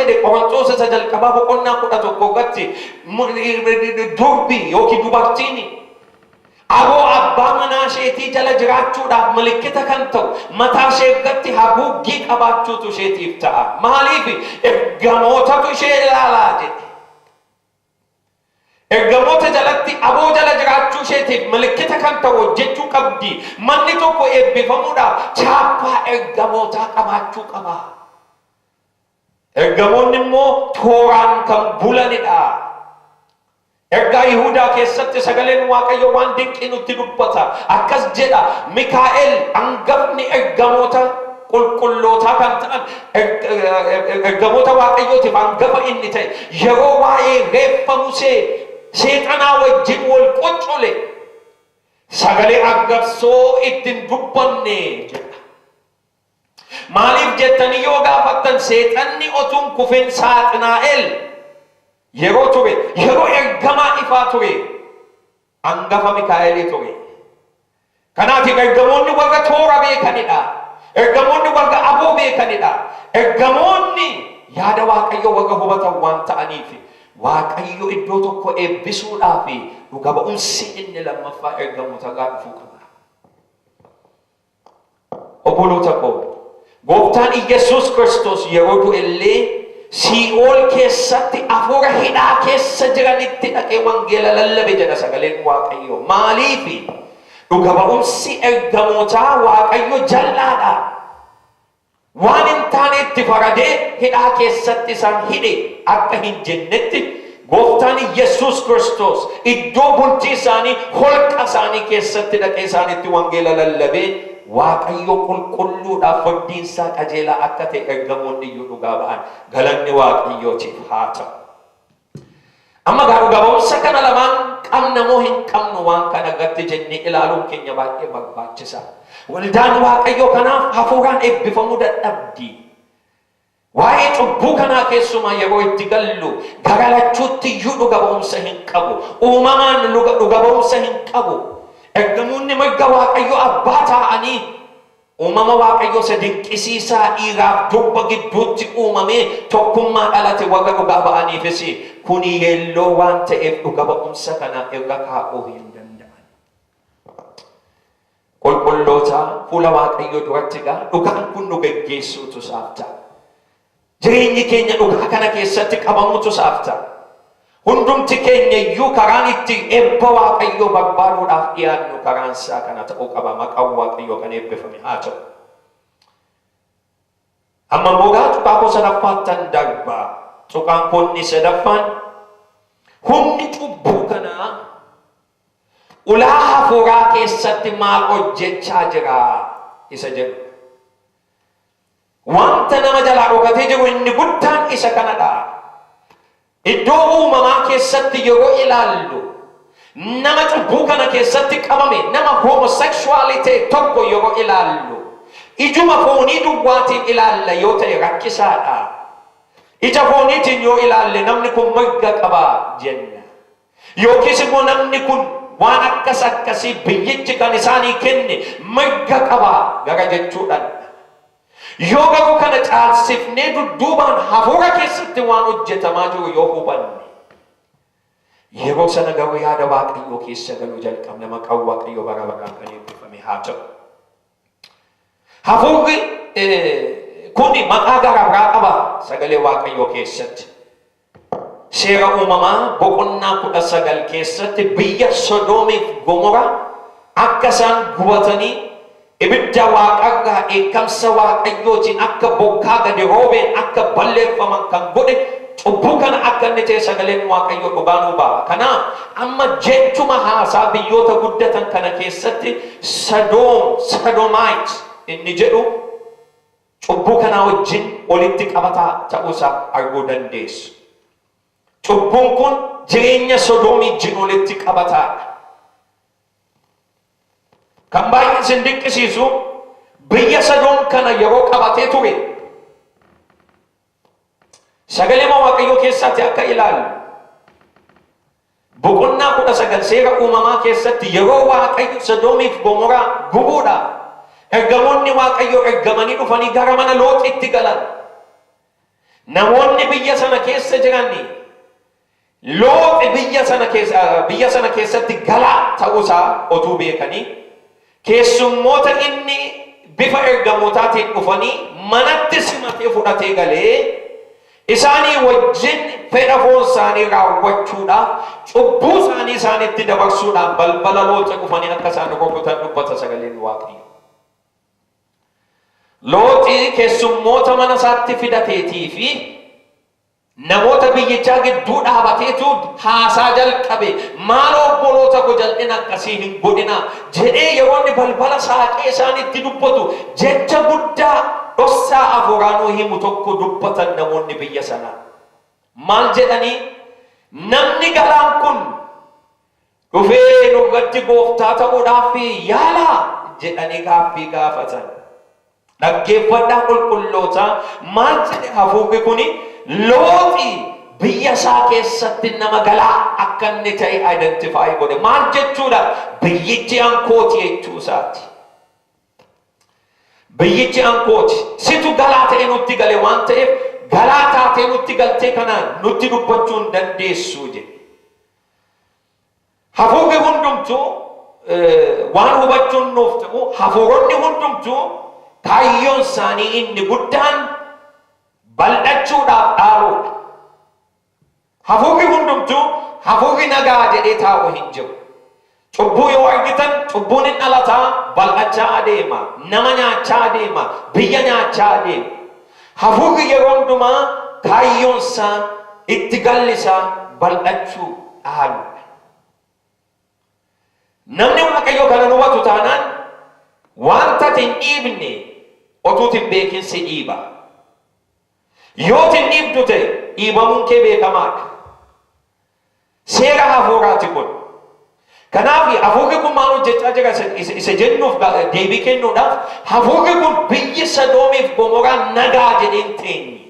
jedhe Qorontos isa jalqabaa boqonnaa 11 durbi yookiin dubartiin aboo abbaa manaa isheetii jala jiraachuudhaaf mallattoo kan ta'u mataa ishee irratti haguuggii qabaachuutu isheetiif ta'a. Maaliif ergamootatu ishee ilaalaa jedhe. Ergamoota jalatti aboo jala jiraachuu isheetiif mallattoo kan ta'u hojjechuu qabdi. Manni tokko eebbifamuudhaaf chaappaa ergamootaa qabaachuu qaba. Ergamoonni immoo tooraan kan bulanidha. Ergaa Yihuudaa keessatti sagaleen Waaqayyo waan dinqii nutti dubbata. Akkas jedha Mikaa'el hangafni ergamoota qulqullootaa kan ta'an ergamoota Waaqayyootiif hangafa inni ta'e yeroo waa'ee reeffa Musee seexanaa wajjin wal qoccole sagalee argabsoo ittiin dubbanne jedha. Maaliif jettanii yoo gaafattan seexanni otuun kufin Saaxinaa'el yeroo ture yeroo ergamaa ifaa ture hangafa Mikaa'elii ture. Kanaatiif ergamoonni warra toora beekanidha. Ergamoonni warra aboo beekanidha. Ergamoonni yaada Waaqayyo warra hubatan waan ta'aniif Waaqayyo iddoo tokko eebbisuudhaaf dhuga ba'umsi inni lammaffaa ergamoota irraa dhufuu qaba. Obboloota koo Gooftaan Yesuus Kiristoos yeroo du'ellee Sii'ool keessatti hafuura hidhaa keessa jiranitti dhaqee wangeela lallabe jedha sagaleen Waaqayyo. Maaliif dhuga ba'umsi ergamootaa Waaqayyo jallaadha. Waan hin taanetti faradee hidhaa keessatti isaan hidhe akka hin jennetti Gooftaan Yesuus Kiristoos iddoo bultii isaanii holqa isaanii keessatti dhaqee isaanitti wangeela lallabee Waaqayyo qulqulluudhaaf fardinsaa qajeelaa akka ta'e ergamoonni iyyuu dhugaa ba'an galanni Waaqayyootiif haa ta'u. Amma dhuga ba'umsa kana lamaan qabna moo hin qabnu waan kana irratti jennee ilaaluun keenya baay'ee barbaachisaa. Waldaan Waaqayyo kanaaf hafuuraan eebbifamuu dadhabdi. Waa'ee cubbuu kanaa keessumaa yeroo itti gallu garalachuutti iyyuu dhuga ba'umsa hin qabu. Uumamaan dhuga ba'umsa hin qabu. Ergamoonni mirga Waaqayyo abbaa ta'anii uumama Waaqayyo isa dinqisiisaa dhiiraaf durba gidduutti uumamee tokkummaa dhalate warra dhugaa ba'aniifis kuni yeelloo waan ta'eef dhuga ba'umsa kana irra kaa'uu hin danda'an. Qulqulloota fuula Waaqayyo duratti dhugaan kun nu geggeessuutu isaaf ta'a. Jireenyi keenya dhugaa kana keessatti qabamuutu isaaf ta'a. Hundumti keenya iyyuu karaan itti eebba Waaqayyo barbaaduudhaaf dhiyaannu karaan isaa kana ta'uu qaba. Maqaan Waaqayyo kan eebbifame haa ta'u. Amma mogaa tuqaa koo sadaffaattan darbaa. Tuqaan konni sadaffaan humni cubbuu kanaa ulaa hafuuraa keessatti maal hojjechaa jira isa jedhu. Wanta nama jalaa dhokatee jiru inni guddaan isa kanadha. Iddoo uumamaa keessatti yeroo ilaallu nama cubbuu kana keessatti qabame nama homosexuality tokko yeroo ilaallu ijuma foonii duwwaatiin ilaalla yoo ta'e rakkisaadha. Ija fooniitiin yoo ilaalle namni kun mirga qaba jenna. Yookiis immoo namni kun waan akkasii biyyichi kan isaanii kenne mirga qaba gara jechuudhaan. Yoo garuu kana caalsifnee dudduubaan hafuura keessatti waan hojjetamaa jiru yoo hubanne yeroo sana garuu yaada Waaqayyoo keessa galuu jalqabna. Maqaan Waaqayyoo bara baraan kan eebbifame haa ta'u. Hafuurri kuni maqaa garaa qaba sagalee Waaqayyoo keessatti. Seera uumamaa boqonnaa 19 keessatti biyya Sodoomiif Gomora akka isaan gubatanii ibidda Waaqarraa eekamsa Waaqayyootiin akka bokkaa gadi roobeen akka balleeffaman kan godhe cubbuu kana akka inni ta'e sagaleen Waaqayyoo dhugaa nuu ba'a. Kanaaf amma jechuma haasaa biyyoota guddatan kana keessatti Sodomite inni jedhu cubbuu kanaa wajjin walitti qabataa ta'uusaa arguu dandeessu. Cubbuun kun jireenya Sodoomii wajjin walitti qabataadha. Kan baay'ee isin dinqisiisu biyya Sodoom kana yeroo qabatee ture sagalee Waaqayyoo keessatti akka ilaallu boqonnaa 19 seera uumamaa keessatti yeroo Waaqayyo Sodoomiif Gomoraa gubuudhaaf ergamoonni Waaqayyoo ergamanii dhufanii gara mana Looxitti galan namoonni biyya sana keessa jirani Looxi biyya sana keessatti galaa ta'uusaa otuu beekanii keessummoota inni bifa ergamootaatiin dhufanii manatti simatee fudhatee galee isaanii wajjin fedha foon isaanii raawwachuudhaaf cubbuu isaanii isaanitti dabarsuudhaaf balbala Looxi dhufanii akka isaan rukutan dubbata sagaleen Waaqayyoo. Looxi keessummoota mana isaatti fidateetii fi namoota biyyichaa gidduu dhaabateetu haasaa jalqabe. Maal obboloota ko jal'ina akkasii hin godhina jedhee yeroo inni balbala saaqee isaanitti dubbatu jecha guddaa dhossaa afuuraanuu himu tokko dubbatan namoonni biyya sanaa. Maal jedhanii? Namni galaan kun dhufee nurratti gooftaa ta'uudhaaf yaala jedhanii gaaffii gaafatan. Dhaggeeffadhaa qulqulloota maal jedhe hafuurri kuni? Looxi biyya isaa keessatti nama galaa akka inni ta'e identify godhe. Maal jechuudha? Biyyichi ankooti jechuu isaati. Biyyichi ankooti. Situ galaa ta'e nutti gale waan ta'eef galaa taatee nutti galtee kanaan nutti dubbachuu hin dandeessu jedhe. Hafuurri hundumtuu waan hubachuun nuuf ta'u hafuuronni hundumtuu kaayyoon isaanii inni guddaan bal'achuudhaaf dhaaluudha. Hafuurri hundumtuu hafuurri nagaa jedhee taa'u hin jiru. Cubbuu yoo argitan cubbuun hin dhalataa bal'achaa adeema. Nama nyaachaa adeema. Biyya nyaachaa adeema. Hafuurri yeroo hundumaa kaayyoon isaa itti gallisaa bal'achuu dhaaluudha. Namni Waaqayyoo kana hubatu taanaan wanta hin dhiibne otuu hin beekin si dhiiba. Yoo hin dhiibdu ta'e dhiibamuun kee beekamaadha. Seera hafuuraati kun. Kanaaf hafuurri kun maal hojjechaa jira isa jennuuf deebii kennuudhaaf hafuurri kun biyyi Sodoomiif Gomoraan nagaa jedheen teenye.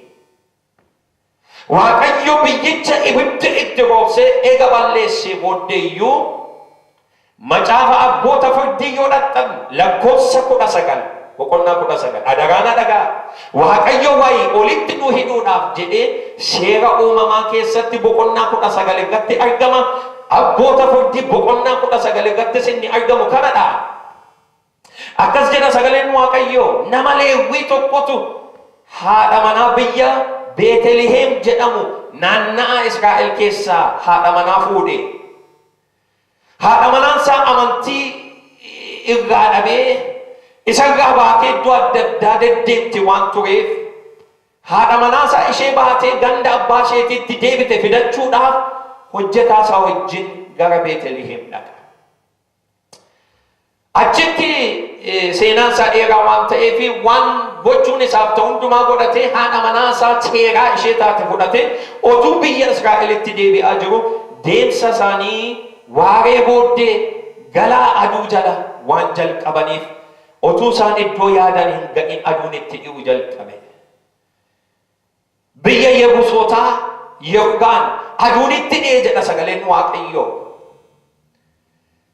Waaqayyo biyyicha ibidda itti roobsee eega balleessee booddeeyyuu macaafa abboota firdii yoo dhaqqabne lakkoofsa 19 boqonnaa 19 adagaana dhagaa Waaqayyo waa'ee olitti nu hidhuudhaaf jedhee seera uumamaa keessatti boqonnaa 19 irratti argama. Abboota firdii boqonnaa 19 irratti inni argamu kanadha. Akkas jedha sagaleen Waaqayyoo, nama Leewwii tokkotu haadha manaa biyya Beeteliheem jedhamu naanna'aa Israa'el keessaa haadha manaa fuudhe. Haadha manaan isaa amantii irraa dhabee isarraa baatee iddoo adda addaa deddeemti waan tureef haadha manaa isaa ishee baatee ganda abbaa isheetiitti deebite fidachuudhaaf hojjetaa isaa wajjin gara Beeteliheem dhaqa. Achitti seenaan isaa dheeraa waan ta'eef waan gochuun isaaf ta'u hundumaa godhatee haadha manaa isaa seeraa ishee taate fudhatee otuu biyya Israa'elitti deebi'aa jiru deemsa isaanii waaree booddee galaa aduu jala waan jalqabaniif otuu isaan iddoo yaadan hin ga'in aduun itti dhi'u jalqabe. Biyya Yebuusotaa Yerugaan aduun itti dhi'e jedha sagaleen Waaqayyoo.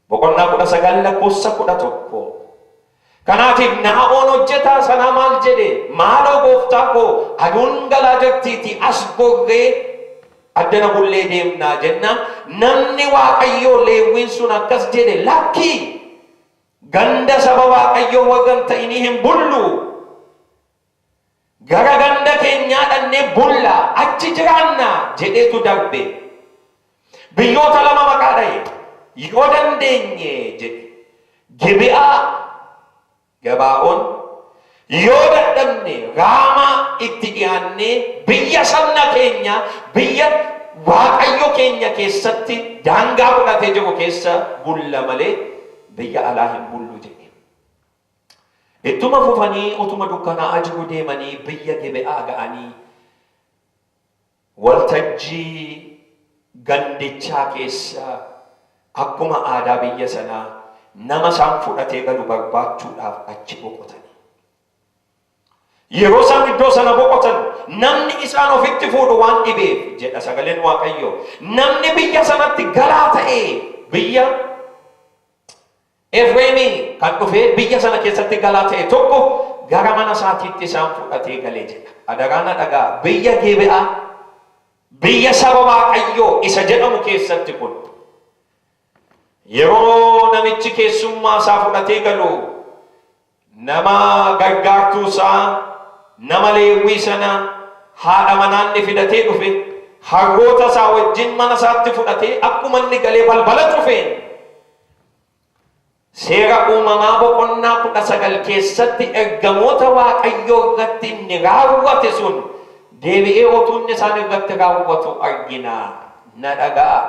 Boqonnaa 19 lakkoofsa 11. Kanaatiif Naa'oon hojjetaa sanaa maal jedhe? Maaloo gooftaa koo aduun galaa jirtiitii as gorree addana bullee deemnaa jennaan. Namni Waaqayyoo Leewwiin sun akkas jedhe, lakki ganda saba Waaqayyoo warra hin ta'inii hin bullu. Gara ganda keenyaa dhannee bulla achi jiraanna jedheetu darbe. Biyyoota lama maqaa dha'e. Yoo dandeenye jedhe Gibe'aa Gabaa'oon, yoo dadhabne Raamaa itti dhiyaannee biyya sabna keenya biyya Waaqayyo keenya keessatti daangaa godhatee jiru keessa bulla malee biyya alaa hin bullu jedhe. Ittuma fufanii utuma dukkanaa jiru deemanii biyya Gibe'aa ga'anii waltajjii gandichaa keessa akkuma aadaa biyya sanaa nama isaan fudhatee galu barbaachuudhaaf achi boqotani. Yeroo isaan iddoo sana boqotan namni isaan ofitti fuudhu waan dhibeef jedha sagaleen Waaqayyoo. Namni biyya sanatti galaa ta'e biyya Efreemii kan dhufee biyya sana keessatti galaa ta'e tokko gara mana isaatiitti isaan fudhatee galee jedha. Adaraana dhagaa biyya Gibe'aa biyya saba Waaqayyoo isa jedhamu keessatti kun yeroo namichi keessummaa isaa fudhatee galu nama gargaartuu isaa nama Leewwii sana haadha manaan fidatee dhufe harroota isaa wajjin mana isaatti fudhatee akkuma inni galee balbala dhufeen seera uumamaa boqonnaa 19 keessatti ergamoota Waaqayyoo irratti inni raawwate sun deebi'ee otuun isaan irratti raawwatu argina. Na dhaga'a.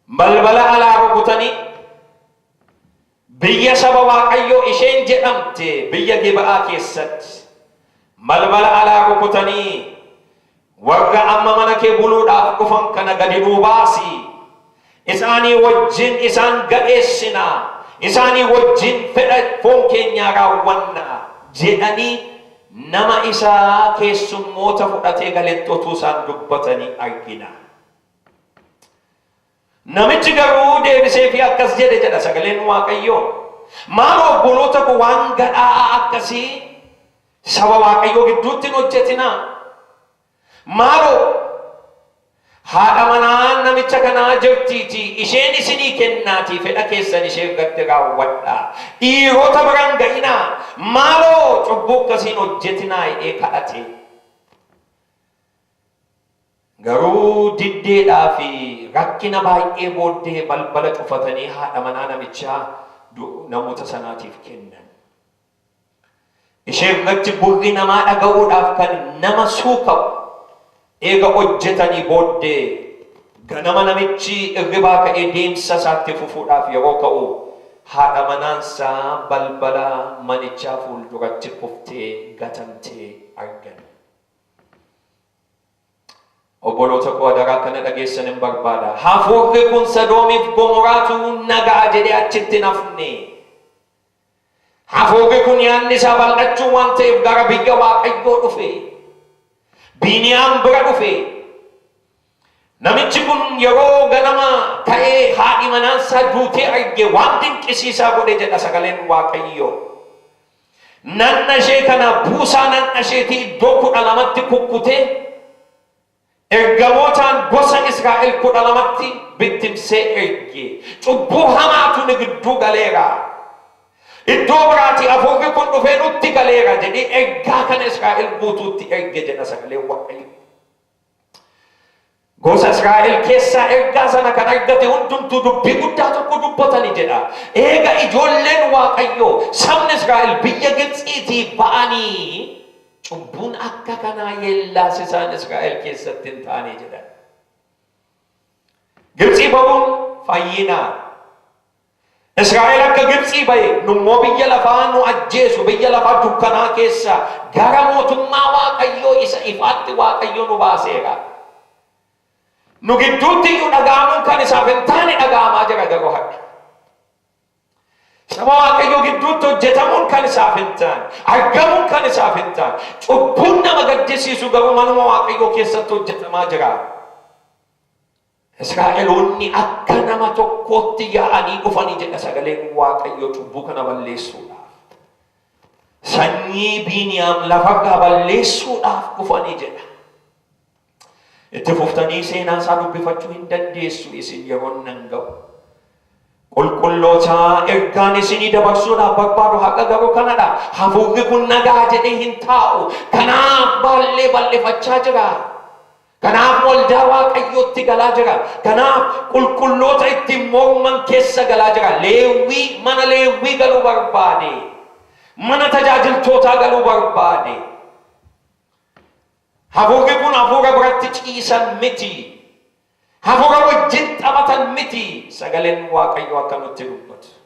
Balbala alaa rukutanii biyya saba Waaqayyoo isheen jedhamte biyya Gibe'aa keessatti balbala alaa rukutanii warra amma mana kee buluudhaaf dhufan kana gadi nuu baasi. Isaanii wajjin isaan gadheessinaa. Isaanii wajjin fedha foon keenyaa raawwannaa jedhanii nama isaa keessummoota fudhatee galetti otuu isaan dubbatanii argina. Namichi garuu deebisee fi akkas jedha sagaleen Waaqayyoo. Maal obboloota koo waan gadhaa akkasii saba Waaqayyoo gidduutti hin hojjetinaa. Maaloo haadha manaa namicha kanaa jirtiitii isheen isinii kennaatii fedha keessan ishee irratti raawwadhaa. Dhiirota biraan ga'inaa. Maaloo cubbuu akkasiin hojjetinaa jedhee kadhate. Garuu diddeedhaa fi rakkina baay'ee booddee balbala cufatanii haadha manaa namichaa namoota sanaatiif kennan. Ishee irratti gurri namaa dhaga'uudhaaf kan nama suuqa'u eega hojjetanii booddee ganama namichi irribaa ka'ee deemsa isaatti fufuudhaaf yeroo ka'u haadha manaansaa balbala manichaa fuulduratti kuftee gatamtee argan. Obboloota koo adaraa kana dhageessan hin barbaada. Hafuurri kun Sodoomiif Gomoraatu nagaa jedhee achitti nafne. Hafuurri kun yaadni isaa bal'achuu waan ta'eef gara biyya Waaqayyoo dhufe. Biniyaam bira dhufe. Namichi kun yeroo ganama ka'ee haadhi manaansaa duutee arge waan dinqisiisaa godhe jedha sagaleen Waaqayyoo. Nanna ishee kana buusaa nanna isheetii iddoo 12tti kukkutee ergamootaan gosa Israa'el 12tti bittimsee erge. Cubbuu hamaatu ni gidduu galeera. Iddoo biraatti hafuurri kun dhufee nutti galeera jedhee ergaa kana Israa'el guutuutti erge jedha sagaleen Waaqayyoo. Gosa Israa'el keessaa ergaa sana kan argate hundumtuu dubbii guddaa tokko dubbatanii jedha. Eega ijoolleen Waaqayyoo sabni Israa'el biyya Gibxiitii ba'anii cubbuun akka kanaa yeellaasisaan Israa'el keessatti hin taane jedhan. Gibxii ba'uun fayyinaa. Israa'el akka Gibxii ba'e nummoo biyya lafaa nu ajjeesu biyya lafaa dukkanaa keessa gara mootummaa Waaqayyoo isa ifaatti Waaqayyoo nu baaseera. Nu gidduutti iyyuu dhaga'amuun kan isaaf hin taane dhaga'amaa jira garuu hadha. Saba Waaqayyoo gidduutti hojjetamuun kan isaaf hin taane, argamuun kan isaaf hin taane, cubbuun nama gaddisiisu garuu manuma Waaqayyoo keessatti hojjetamaa jira. Israa'eloonni akka nama tokkootti yaa'anii dhufanii jedha sagaleen Waaqayyoo cubbuu kana balleessuudhaaf. Sanyii Biniyaam lafarraa balleessuudhaaf dhufanii jedha. Itti fuftanii seenaa isaa dubbifachuu hin dandeessu isin yeroon nan ga'u. Qulqulloota ergaan isinii dabarsuudhaaf barbaadu haqa garuu kanadha. Hafuurri kun nagaa jedhee hin taa'u. Kanaaf baallee bal'ifachaa jira. Kanaaf waldaa Waaqayyootti galaa jira. Kanaaf qulqulloota ittiin morman keessa galaa jira. Leewwii mana Leewwii galuu barbaade. Mana tajaajiltootaa galuu barbaade. Hafuurri kun hafuura biratti ciisan miti. Hafuura wajjin taphatan miti. Sagaleen Waaqayyoo akka nutti dubbatu.